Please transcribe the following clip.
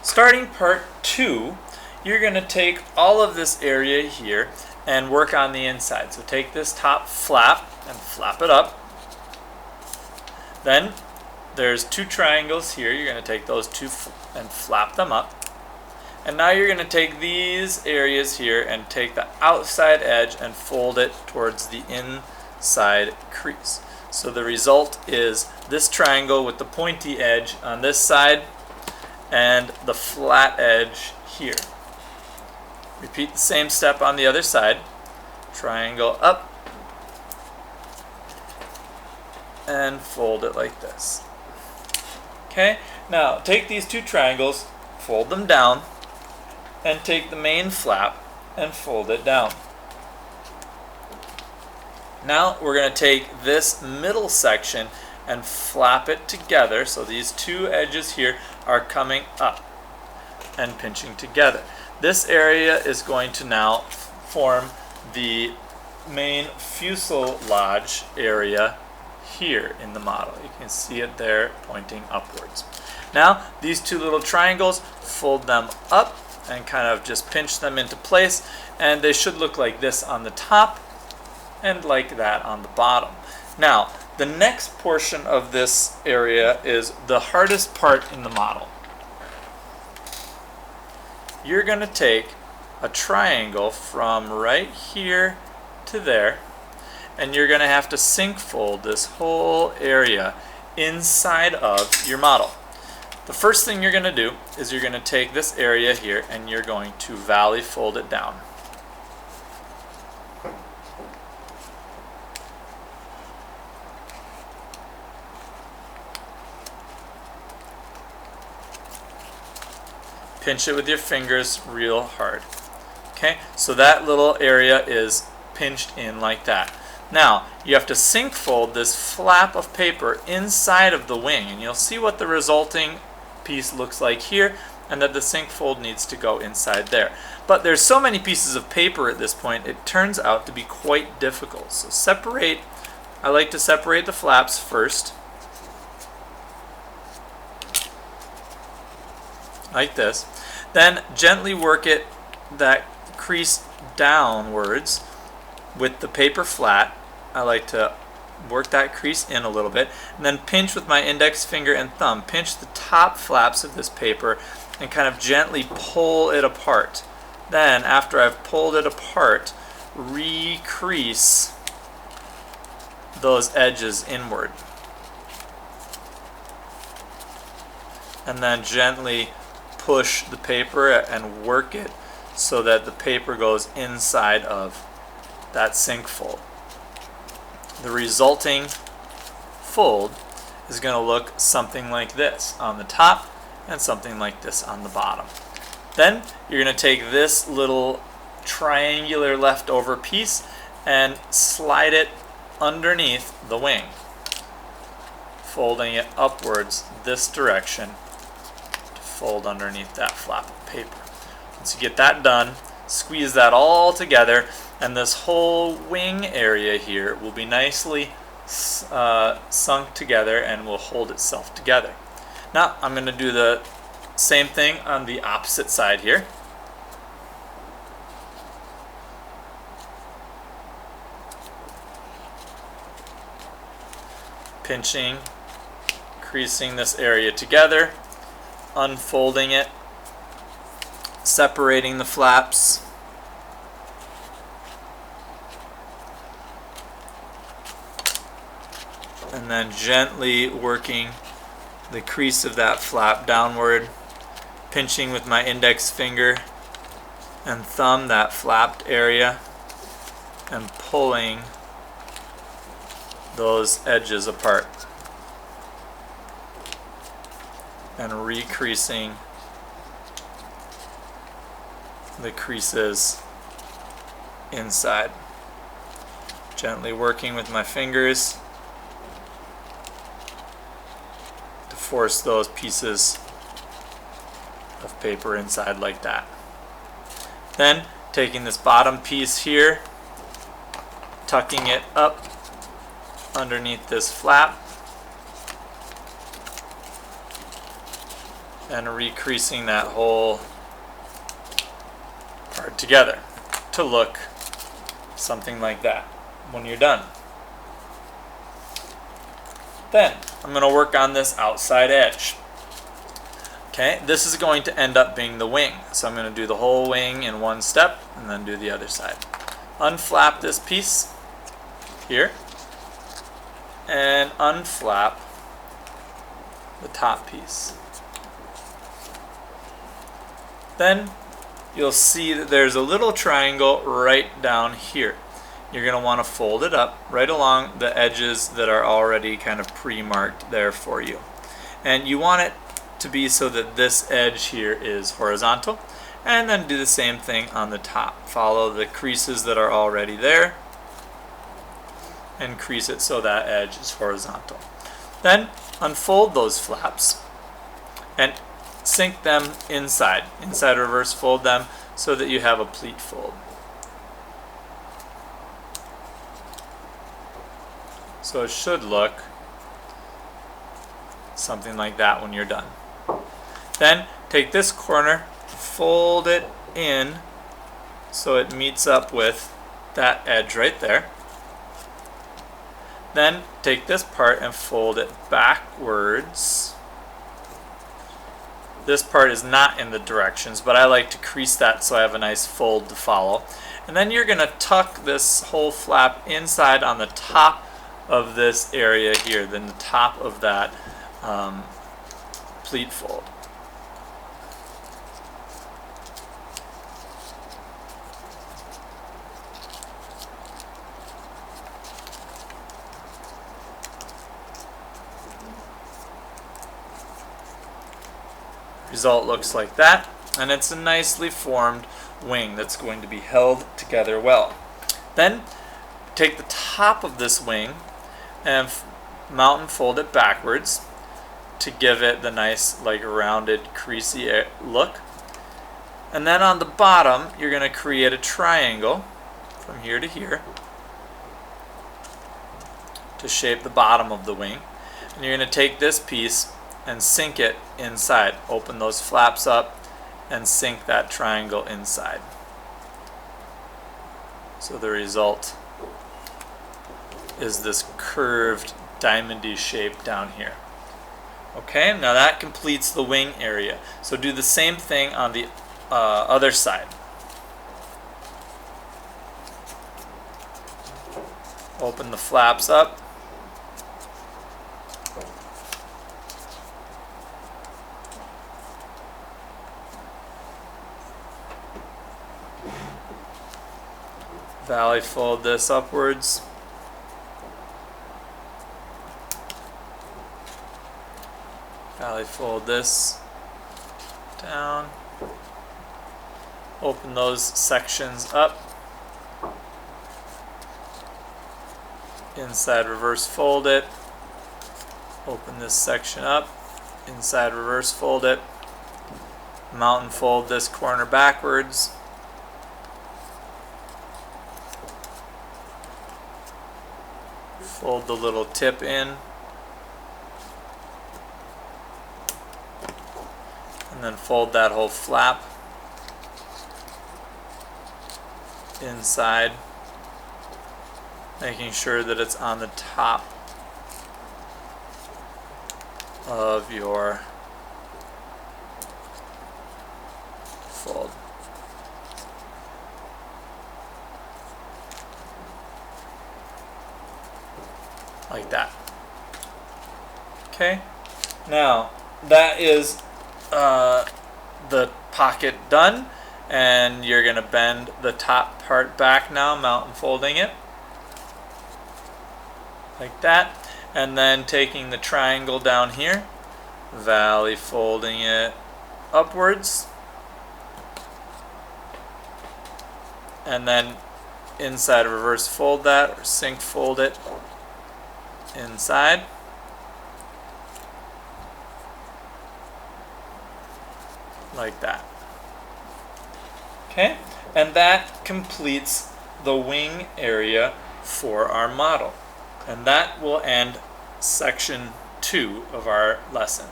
Starting part 2, you're going to take all of this area here and work on the inside. So take this top flap and flap it up. Then there's 2 triangles here. You're going to take those 2 and flap them up. And now you're going to take these areas here and take the outside edge and fold it towards the inside crease. So the result is this triangle with the pointy edge on this side and the flat edge here. Repeat the same step on the other side. Triangle up and fold it like this. Okay, now take these 2 triangles, fold them down, and take the main flap and fold it down. Now we're going to take this middle section and flap it together, so these 2 edges here are coming up and pinching together. This area is going to now form the main fuselage area here in the model. You can see it there pointing upwards. Now these 2 little triangles, fold them up and kind of just pinch them into place, and they should look like this on the top and like that on the bottom. Now the next portion of this area is the hardest part in the model. You're going to take a triangle from right here to there, and you're going to have to sink fold this whole area inside of your model. The first thing you're going to do is you're going to take this area here and you're going to valley fold it down. Pinch it with your fingers real hard. Okay, so that little area is pinched in like that. Now you have to sink fold this flap of paper inside of the wing, and you'll see what the resulting piece looks like here, and that the sink fold needs to go inside there. But there's so many pieces of paper at this point, it turns out to be quite difficult. So I like to separate the flaps first, like this. Then gently work that crease downwards with the paper flat. I like to work that crease in a little bit, and then pinch with my index finger and thumb. Pinch the top flaps of this paper and kind of gently pull it apart. Then after I've pulled it apart, recrease those edges inward. And then gently push the paper and work it so that the paper goes inside of that sink fold. The resulting fold is going to look something like this on the top and something like this on the bottom. Then you're going to take this little triangular leftover piece and slide it underneath the wing, folding it upwards this direction to fold underneath that flap of paper. Once you get that done, squeeze that all together, and this whole wing area here will be nicely sunk together and will hold itself together. Now I'm going to do the same thing on the opposite side here. Pinching, creasing this area together, unfolding it, separating the flaps, and then gently working the crease of that flap downward, pinching with my index finger and thumb that flapped area and pulling those edges apart and recreasing the creases inside. Gently working with my fingers to force those pieces of paper inside like that. Then taking this bottom piece here, tucking it up underneath this flap, and recreasing that whole part together to look something like that when you're done. Then I'm going to work on this outside edge. Okay, this is going to end up being the wing. So I'm going to do the whole wing in one step and then do the other side. Unflap this piece here and unflap the top piece. Then you'll see that there's a little triangle right down here. You're going to want to fold it up right along the edges that are already kind of pre-marked there for you. And you want it to be so that this edge here is horizontal. And then do the same thing on the top. Follow the creases that are already there and crease it so that edge is horizontal. Then unfold those flaps and sink them inside. Inside reverse fold them so that you have a pleat fold. So it should look something like that when you're done. Then take this corner, fold it in so it meets up with that edge right there. Then take this part and fold it backwards. This part is not in the directions, but I like to crease that so I have a nice fold to follow. And then you're going to tuck this whole flap inside on the top of this area here, then the top of that pleat fold. Result looks like that, and it's a nicely formed wing that's going to be held together well. Then take the top of this wing and mount and fold it backwards to give it the nice like rounded creasy look. And then on the bottom you're going to create a triangle from here to here to shape the bottom of the wing. And you're going to take this piece and sink it inside. Open those flaps up and sink that triangle inside. So the result is this curved diamondy shape down here. Okay, now that completes the wing area. So do the same thing on the other side. Open the flaps up. Valley fold this upwards. Valley fold this down. Open those sections up. Inside reverse fold it. Open this section up. Inside reverse fold it. Mount and fold this corner backwards. Fold the little tip in. And then fold that whole flap inside, making sure that it's on the top of your fold. Like that. Okay, now that is the pocket done, and you're going to bend the top part back now, mount and folding it like that, and then taking the triangle down here, valley folding it upwards, and then inside reverse fold that or sink fold it inside. Like that. Okay, and that completes the wing area for our model. And that will end section 2 of our lesson.